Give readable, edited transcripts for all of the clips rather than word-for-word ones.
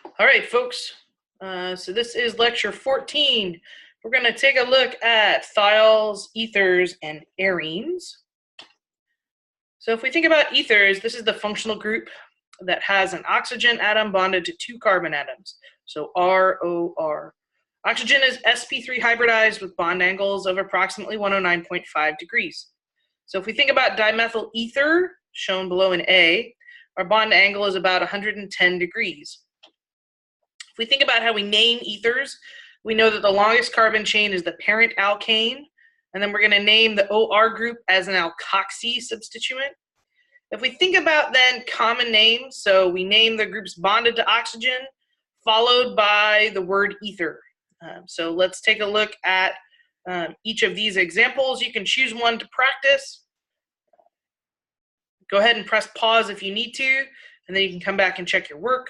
All right, folks. So this is lecture 14. We're going to take a look at thiols, ethers, and arenes. So if we think about ethers, this is the functional group that has an oxygen atom bonded to two carbon atoms. So ROR. Oxygen is sp3 hybridized with bond angles of approximately 109.5 degrees. So if we think about dimethyl ether, shown below in A, our bond angle is about 110 degrees. If we think about how we name ethers, we know that the longest carbon chain is the parent alkane, and then we're going to name the OR group as an alkoxy substituent. If we think about then common names, so we name the groups bonded to oxygen, followed by the word ether. So let's take a look at each of these examples. You can choose one to practice. Go ahead and press pause if you need to, and then you can come back and check your work.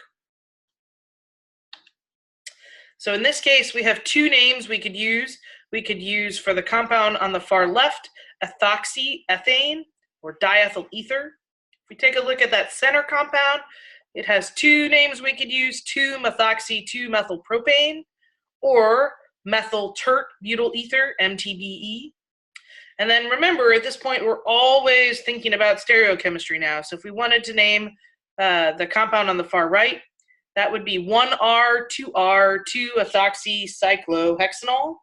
So in this case, we have two names we could use. We could use for the compound on the far left, ethoxyethane or diethyl ether. If we take a look at that center compound, it has two names we could use, 2-methoxy-2-methylpropane or methyl tert butyl ether, MTBE. And then remember, at this point, we're always thinking about stereochemistry now. So if we wanted to name the compound on the far right, that would be 1R, 2R, 2-ethoxycyclohexanol.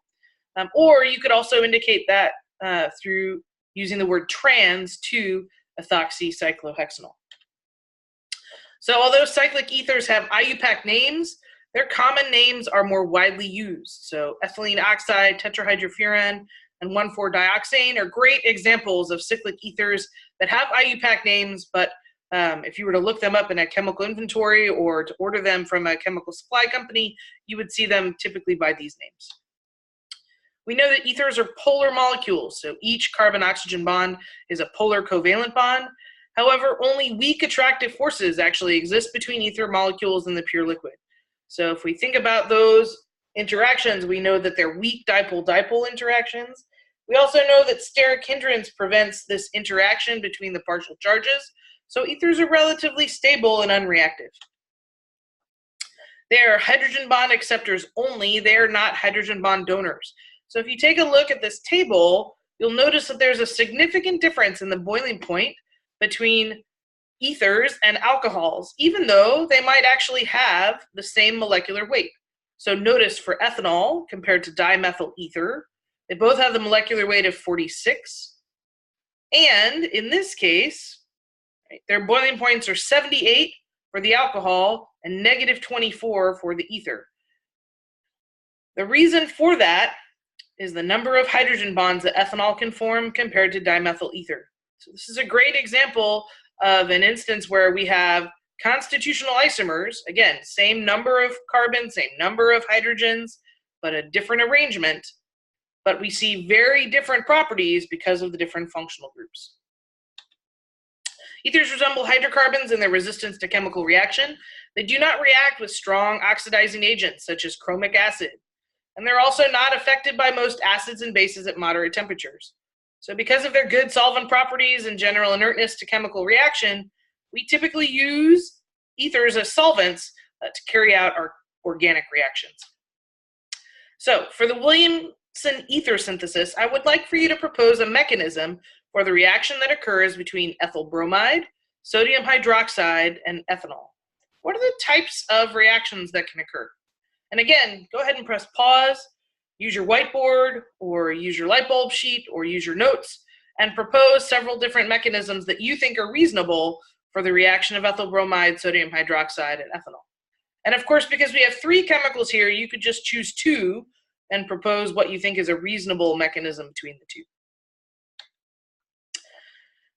Or you could also indicate that through using the word trans, 2-ethoxycyclohexanol. So although cyclic ethers have IUPAC names, their common names are more widely used. So ethylene oxide, tetrahydrofuran, and 1,4-dioxane are great examples of cyclic ethers that have IUPAC names, but if you were to look them up in a chemical inventory or to order them from a chemical supply company, you would see them typically by these names. We know that ethers are polar molecules, so each carbon-oxygen bond is a polar covalent bond. However, only weak attractive forces actually exist between ether molecules and the pure liquid. So if we think about those interactions, we know that they're weak dipole-dipole interactions. We also know that steric hindrance prevents this interaction between the partial charges. So ethers are relatively stable and unreactive. They are hydrogen bond acceptors only. They are not hydrogen bond donors. So if you take a look at this table, you'll notice that there's a significant difference in the boiling point between ethers and alcohols, even though they might actually have the same molecular weight. So notice for ethanol compared to dimethyl ether, they both have the molecular weight of 46. And in this case, their boiling points are 78 for the alcohol and -24 for the ether. The reason for that is the number of hydrogen bonds that ethanol can form compared to dimethyl ether. So this is a great example of an instance where we have constitutional isomers, again, same number of carbons, same number of hydrogens, but a different arrangement, but we see very different properties because of the different functional groups. Ethers resemble hydrocarbons in their resistance to chemical reaction. They do not react with strong oxidizing agents such as chromic acid, and they're also not affected by most acids and bases at moderate temperatures. So because of their good solvent properties and general inertness to chemical reaction, we typically use ethers as solvents to carry out our organic reactions. So for the Williamson ether synthesis, I would like for you to propose a mechanism for the reaction that occurs between ethyl bromide, sodium hydroxide, and ethanol. What are the types of reactions that can occur? And again, go ahead and press pause, use your whiteboard, or use your light bulb sheet, or use your notes, and propose several different mechanisms that you think are reasonable for the reaction of ethyl bromide, sodium hydroxide, and ethanol. And of course, because we have three chemicals here, you could just choose two and propose what you think is a reasonable mechanism between the two.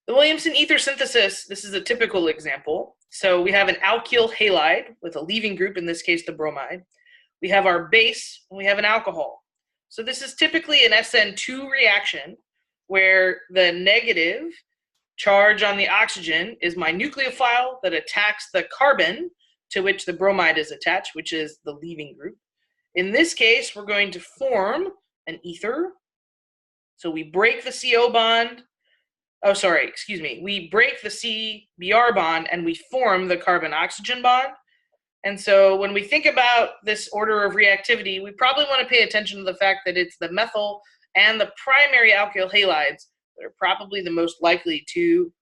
The Williamson ether synthesis, this is a typical example. So we have an alkyl halide with a leaving group, in this case the bromide. We have our base, and we have an alcohol. So this is typically an SN2 reaction where the negative charge on the oxygen is my nucleophile that attacks the carbon to which the bromide is attached, which is the leaving group. In this case, we're going to form an ether. So we break the CO bond. We break the CBr bond and we form the carbon-oxygen bond. And so when we think about this order of reactivity, we probably want to pay attention to the fact that it's the methyl and the primary alkyl halides that are probably the most likely to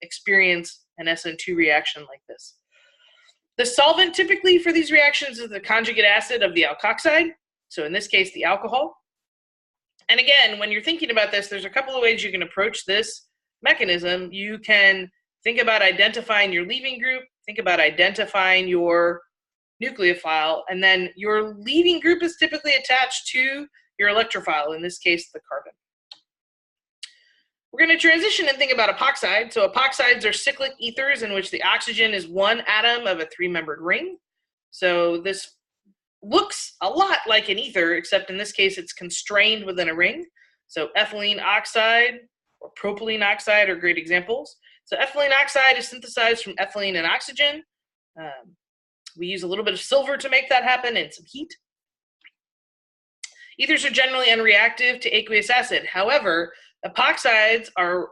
experience an SN2 reaction like this. The solvent typically for these reactions is the conjugate acid of the alkoxide, so in this case, the alcohol. And again, when you're thinking about this, there's a couple of ways you can approach this mechanism. You can think about identifying your leaving group, think about identifying your nucleophile, and then your leaving group is typically attached to your electrophile, in this case, the carbon. We're going to transition and think about epoxides. So epoxides are cyclic ethers in which the oxygen is one atom of a three-membered ring. So this looks a lot like an ether, except in this case it's constrained within a ring. So ethylene oxide or propylene oxide are great examples. So ethylene oxide is synthesized from ethylene and oxygen. We use a little bit of silver to make that happen and some heat. Ethers are generally unreactive to aqueous acid. However, epoxides are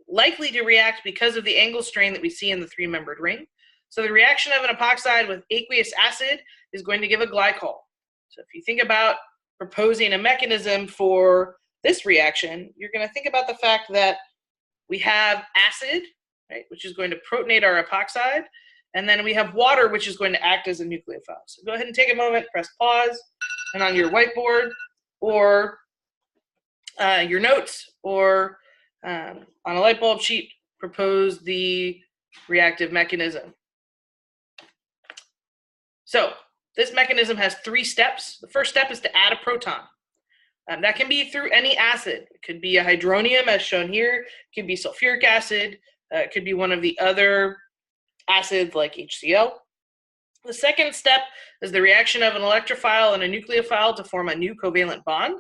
likely to react because of the angle strain that we see in the three-membered ring. So the reaction of an epoxide with aqueous acid is going to give a glycol. So if you think about proposing a mechanism for this reaction, you're going to think about the fact that we have acid, right, which is going to protonate our epoxide, and then we have water, which is going to act as a nucleophile. So go ahead and take a moment, press pause, and on your whiteboard or your notes or on a light bulb sheet, propose the reactive mechanism. So this mechanism has three steps. The first step is to add a proton. That can be through any acid. It could be a hydronium, as shown here. It could be sulfuric acid. It could be one of the other acids like HCl. The second step is the reaction of an electrophile and a nucleophile to form a new covalent bond.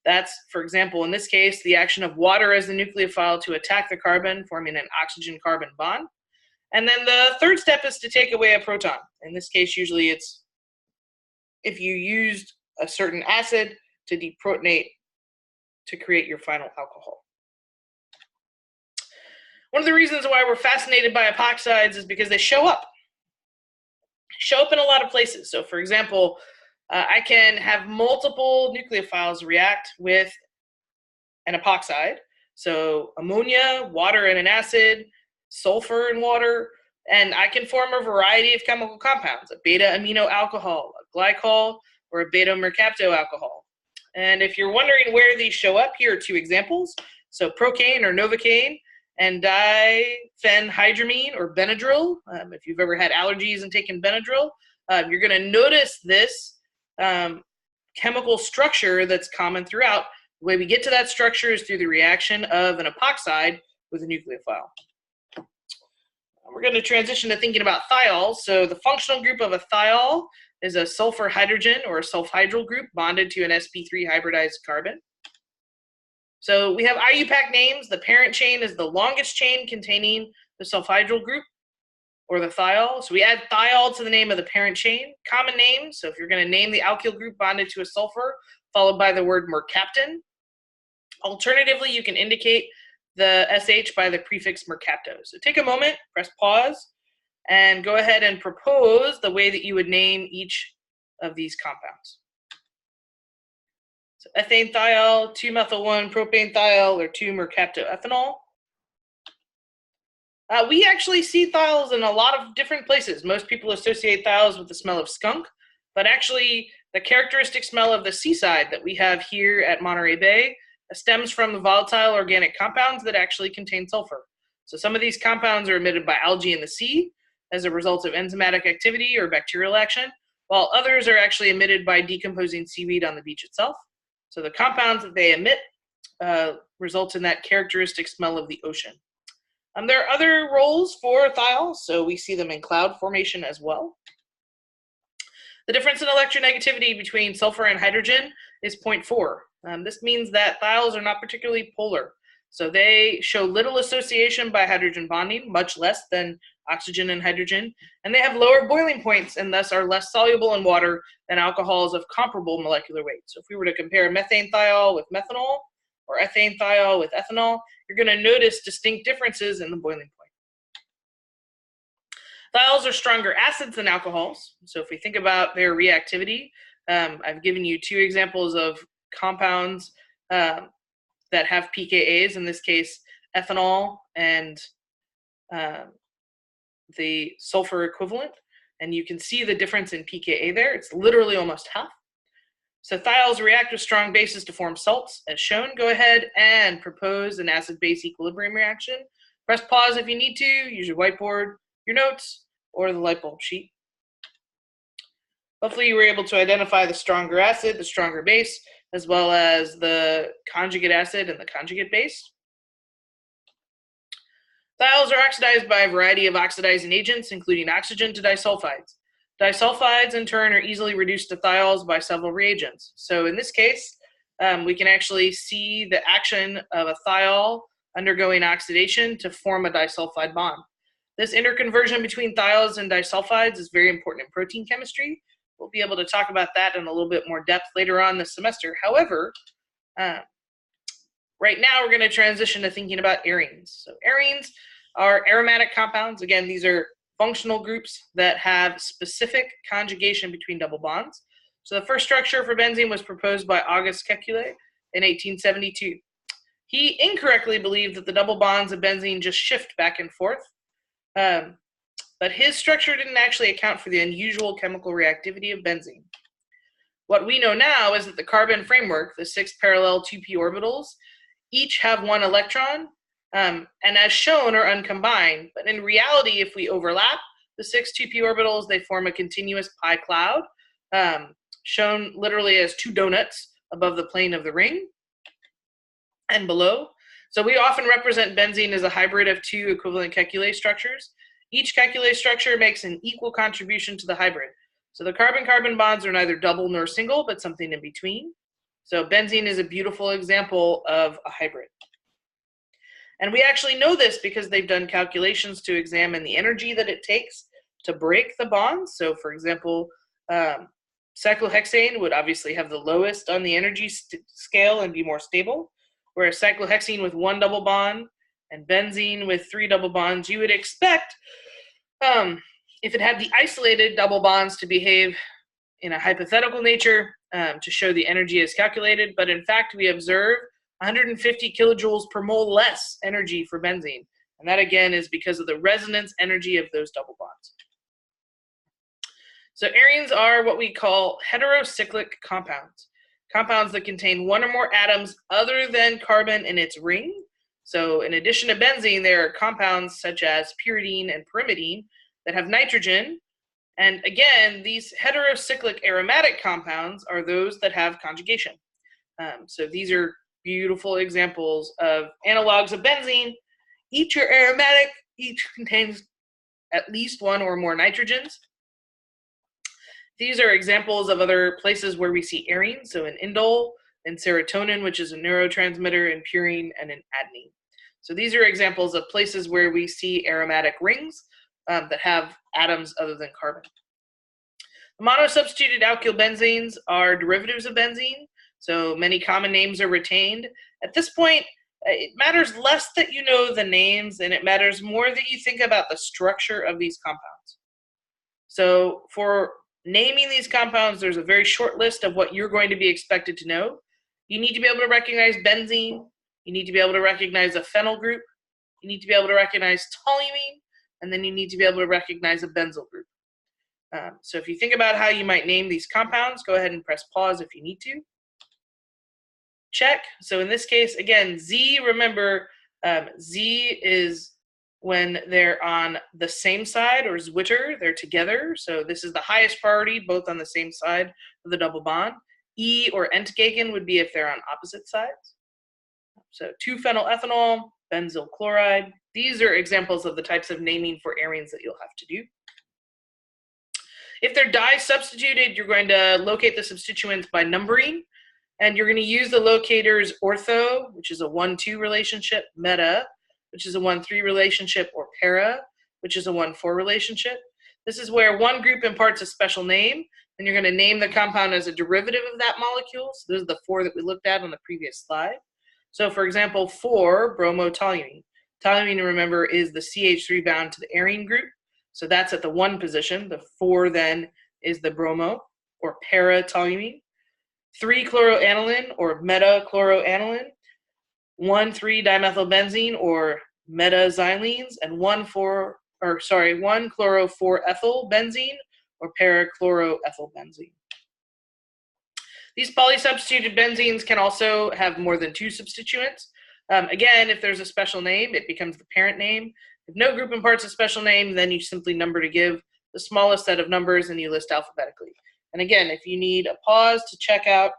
That's, for example, in this case, the action of water as the nucleophile to attack the carbon, forming an oxygen-carbon bond. And then the third step is to take away a proton. In this case, usually it's if you used a certain acid to deprotonate to create your final alcohol. One of the reasons why we're fascinated by epoxides is because they show up in a lot of places. So for example, I can have multiple nucleophiles react with an epoxide. So ammonia, water and an acid, sulfur and water, and I can form a variety of chemical compounds, a beta amino alcohol, a glycol, or a beta mercapto alcohol. And if you're wondering where these show up, here are two examples. So procaine or novocaine and diphenhydramine or Benadryl. If you've ever had allergies and taken Benadryl, you're going to notice this chemical structure that's common throughout. The way we get to that structure is through the reaction of an epoxide with a nucleophile. We're going to transition to thinking about thiols. So the functional group of a thiol is a sulfur hydrogen or a sulfhydryl group bonded to an sp3 hybridized carbon. So we have IUPAC names. The parent chain is the longest chain containing the sulfhydryl group or the thiol. So we add thiol to the name of the parent chain. Common names, so if you're going to name the alkyl group bonded to a sulfur, followed by the word mercaptan. Alternatively, you can indicate the SH by the prefix mercapto. So take a moment, press pause, and go ahead and propose the way that you would name each of these compounds. So ethane thiol, 2-methyl-1 propane thiol, or 2-mercaptoethanol. We actually see thiols in a lot of different places. Most people associate thiols with the smell of skunk, but actually the characteristic smell of the seaside that we have here at Monterey Bay stems from the volatile organic compounds that actually contain sulfur. So some of these compounds are emitted by algae in the sea as a result of enzymatic activity or bacterial action, while others are actually emitted by decomposing seaweed on the beach itself. So the compounds that they emit result in that characteristic smell of the ocean. There are other roles for thiols, so we see them in cloud formation as well. The difference in electronegativity between sulfur and hydrogen is 0.4. This means that thiols are not particularly polar. So they show little association by hydrogen bonding, much less than oxygen and hydrogen, and they have lower boiling points and thus are less soluble in water than alcohols of comparable molecular weight. So if we were to compare methane thiol with methanol or ethane thiol with ethanol, you're going to notice distinct differences in the boiling point. Thiols are stronger acids than alcohols. So if we think about their reactivity, I've given you two examples of compounds that have pKa's, in this case, ethanol and the sulfur equivalent. And you can see the difference in pKa there. It's literally almost half. So thiols react with strong bases to form salts, as shown. Go ahead and propose an acid-base equilibrium reaction. Press pause if you need to. Use your whiteboard, your notes, or the light bulb sheet. Hopefully you were able to identify the stronger acid, the stronger base, as well as the conjugate acid and the conjugate base. Thiols are oxidized by a variety of oxidizing agents, including oxygen to disulfides. Disulfides, in turn, are easily reduced to thiols by several reagents. So in this case, we can actually see the action of a thiol undergoing oxidation to form a disulfide bond. This interconversion between thiols and disulfides is very important in protein chemistry. We'll be able to talk about that in a little bit more depth later on this semester. However, right now we're going to transition to thinking about arenes. So arenes are aromatic compounds. Again, these are functional groups that have specific conjugation between double bonds. So the first structure for benzene was proposed by August Kekulé in 1872. He incorrectly believed that the double bonds of benzene just shift back and forth. But his structure didn't actually account for the unusual chemical reactivity of benzene. What we know now is that the carbon framework, the 6 parallel 2p orbitals, each have 1 electron, and as shown are uncombined. But in reality, if we overlap the 6 2p orbitals, they form a continuous pi cloud, shown literally as 2 donuts above the plane of the ring and below. So we often represent benzene as a hybrid of 2 equivalent Kekulé structures. Each Kekulé structure makes an equal contribution to the hybrid. So the carbon-carbon bonds are neither double nor single, but something in between. So benzene is a beautiful example of a hybrid. And we actually know this because they've done calculations to examine the energy that it takes to break the bonds. So for example, cyclohexane would obviously have the lowest on the energy scale and be more stable, whereas cyclohexene with 1 double bond and benzene with 3 double bonds, you would expect if it had the isolated double bonds to behave in a hypothetical nature to show the energy as calculated, but in fact we observe 150 kilojoules per mole less energy for benzene. And that again is because of the resonance energy of those double bonds. So arenes are what we call heterocyclic compounds. Compounds that contain 1 or more atoms other than carbon in its ring. So in addition to benzene, there are compounds such as pyridine and pyrimidine that have nitrogen. And again, these heterocyclic aromatic compounds are those that have conjugation. So these are beautiful examples of analogs of benzene. Each are aromatic, each contains at least 1 or more nitrogens. These are examples of other places where we see arenes, so in indole, in serotonin, which is a neurotransmitter, in purine, and in adenine. So these are examples of places where we see aromatic rings that have atoms other than carbon. The monosubstituted alkyl benzenes are derivatives of benzene, so many common names are retained. At this point, it matters less that you know the names, and it matters more that you think about the structure of these compounds. So for naming these compounds, there's a very short list of what you're going to be expected to know. You need to be able to recognize benzene. You need to be able to recognize a phenyl group. You need to be able to recognize toluene. And then you need to be able to recognize a benzyl group. So if you think about how you might name these compounds, go ahead and press pause if you need to. Check. So in this case, again, Z, remember, Z is when they're on the same side, or Zwitter, they're together. So this is the highest priority, both on the same side of the double bond. E or Entgegen would be if they're on opposite sides. So 2-phenylethanol, benzyl chloride. These are examples of the types of naming for arenes that you'll have to do. If they're di-substituted, you're going to locate the substituents by numbering, and you're going to use the locators ortho, which is a 1-2 relationship, meta, which is a 1-3 relationship, or para, which is a 1-4 relationship. This is where one group imparts a special name, and you're going to name the compound as a derivative of that molecule. So those are the 4 that we looked at on the previous slide. So for example, 4, bromotoluene. Toluene, remember, is the CH3 bound to the arene group. So that's at the 1 position. The 4 then is the bromo, or para-toluene. 3-chloroaniline, or meta-chloroaniline. 1,3-dimethylbenzene, or metaxylenes, and 1,4-ethylbenzene, or para-chloroethylbenzene. These polysubstituted benzenes can also have more than 2 substituents. Again, if there's a special name, it becomes the parent name. If no group imparts a special name, then you simply number to give the smallest set of numbers and you list alphabetically. And again, if you need a pause to check out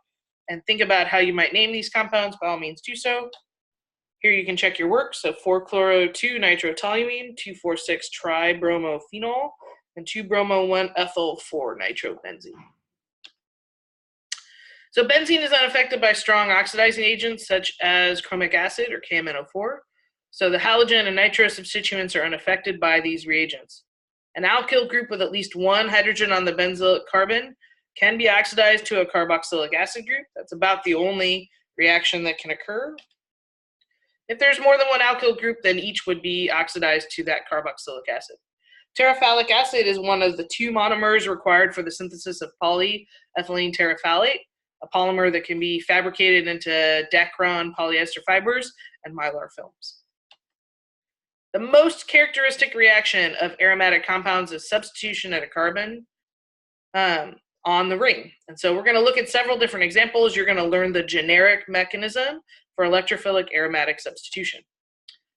and think about how you might name these compounds, by all means do so. Here you can check your work. So 4-chloro-2-nitrotoluene, 2,4,6-tribromophenol, and 2-bromo-1-ethyl-4-nitrobenzene. So benzene is unaffected by strong oxidizing agents such as chromic acid or KMnO4. So the halogen and nitro substituents are unaffected by these reagents. An alkyl group with at least 1 hydrogen on the benzylic carbon can be oxidized to a carboxylic acid group. That's about the only reaction that can occur. If there's more than 1 alkyl group, then each would be oxidized to that carboxylic acid. Terephthalic acid is one of the 2 monomers required for the synthesis of polyethylene terephthalate, a polymer that can be fabricated into Dacron polyester fibers and mylar films. The most characteristic reaction of aromatic compounds is substitution at a carbon on the ring. And so we're going to look at several different examples. You're going to learn the generic mechanism for electrophilic aromatic substitution.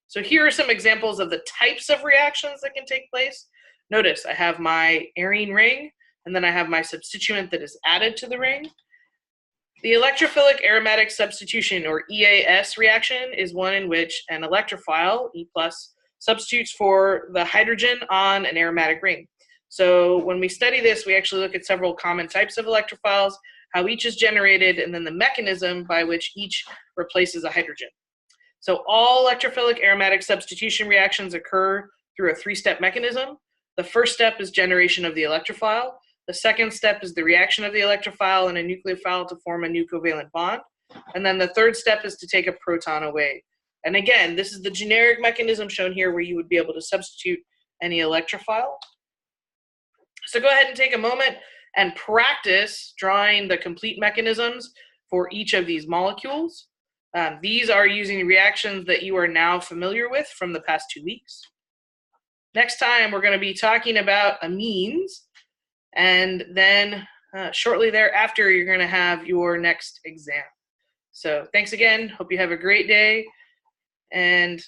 So here are some examples of the types of reactions that can take place. Notice I have my arene ring, and then I have my substituent that is added to the ring. The electrophilic aromatic substitution, or EAS reaction, is one in which an electrophile, E+, substitutes for the hydrogen on an aromatic ring. So when we study this, we actually look at several common types of electrophiles, how each is generated, and then the mechanism by which each replaces a hydrogen. So all electrophilic aromatic substitution reactions occur through a 3-step mechanism. The first step is generation of the electrophile. The second step is the reaction of the electrophile and a nucleophile to form a new covalent bond. And then the third step is to take a proton away. And again, this is the generic mechanism shown here where you would be able to substitute any electrophile. So go ahead and take a moment and practice drawing the complete mechanisms for each of these molecules. These are using reactions that you are now familiar with from the past 2 weeks. Next time, we're going to be talking about amines, and then shortly thereafter, you're going to have your next exam. So thanks again. Hope you have a great day, and